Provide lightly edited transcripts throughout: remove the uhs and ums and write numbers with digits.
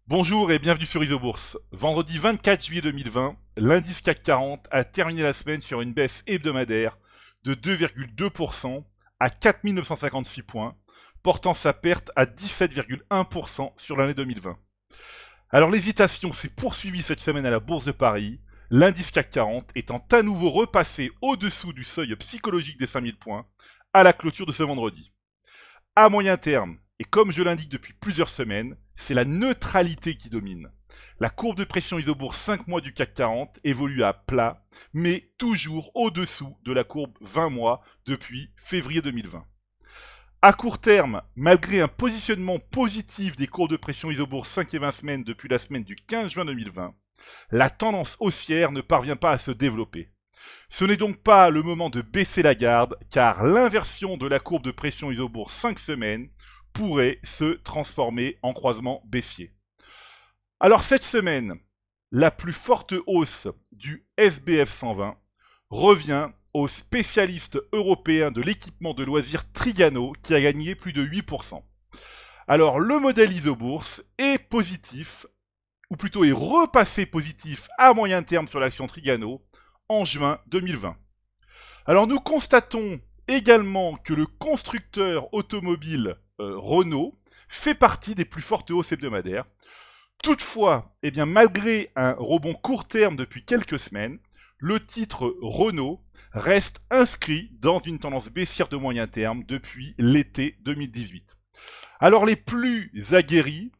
Bonjour et bienvenue sur Isobourse. Vendredi 24 juillet 2020, l'indice CAC 40 a terminé la semaine sur une baisse hebdomadaire de 2,2% à 4956 points, portant sa perte à 17,1% sur l'année 2020. Alors l'hésitation s'est poursuivie cette semaine à la Bourse de Paris, l'indice CAC 40 étant à nouveau repassé au-dessous du seuil psychologique des 5000 points à la clôture de ce vendredi. À moyen terme, et comme je l'indique depuis plusieurs semaines, c'est la neutralité qui domine. La courbe de pression Isobourse 5 mois du CAC 40 évolue à plat, mais toujours au-dessous de la courbe 20 mois depuis février 2020. À court terme, malgré un positionnement positif des courbes de pression Isobourse 5 et 20 semaines depuis la semaine du 15 juin 2020, la tendance haussière ne parvient pas à se développer. Ce n'est donc pas le moment de baisser la garde, car l'inversion de la courbe de pression Isobourse 5 semaines pourrait se transformer en croisement baissier. Alors cette semaine, la plus forte hausse du SBF 120 revient au spécialiste européen de l'équipement de loisirs Trigano qui a gagné plus de 8%. Alors le modèle Isobourse est positif, ou plutôt est repassé positif à moyen terme sur l'action Trigano en juin 2020. Alors nous constatons également que le constructeur automobile Renault fait partie des plus fortes hausses hebdomadaires. Toutefois, malgré un rebond court terme depuis quelques semaines, le titre Renault reste inscrit dans une tendance baissière de moyen terme depuis l'été 2018. Alors les plus aguerris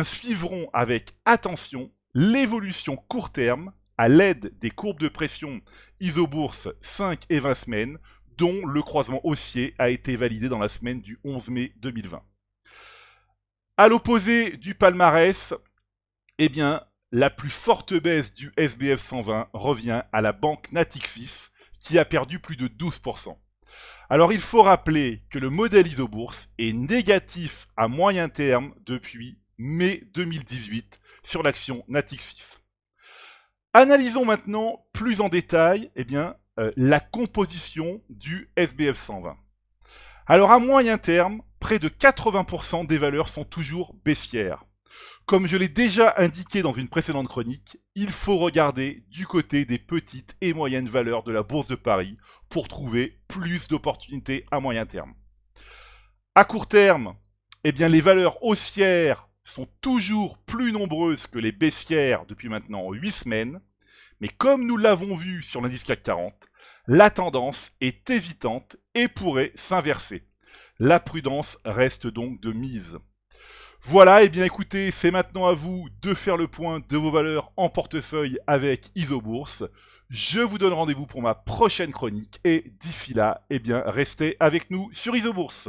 suivront avec attention l'évolution court terme à l'aide des courbes de pression Isobourse 5 et 20 semaines, dont le croisement haussier a été validé dans la semaine du 11 mai 2020. À l'opposé du palmarès, la plus forte baisse du SBF 120 revient à la banque Natixis, qui a perdu plus de 12%. Alors il faut rappeler que le modèle Isobourse est négatif à moyen terme depuis mai 2018 sur l'action Natixis. Analysons maintenant plus en détail la composition du SBF 120. Alors à moyen terme, près de 80% des valeurs sont toujours baissières. Comme je l'ai déjà indiqué dans une précédente chronique, il faut regarder du côté des petites et moyennes valeurs de la Bourse de Paris pour trouver plus d'opportunités à moyen terme. À court terme, les valeurs haussières sont toujours plus nombreuses que les baissières depuis maintenant 8 semaines, mais comme nous l'avons vu sur l'indice CAC 40, la tendance est évitante et pourrait s'inverser. La prudence reste donc de mise. Voilà, écoutez, c'est maintenant à vous de faire le point de vos valeurs en portefeuille avec Isobourse. Je vous donne rendez-vous pour ma prochaine chronique et d'ici là, restez avec nous sur Isobourse.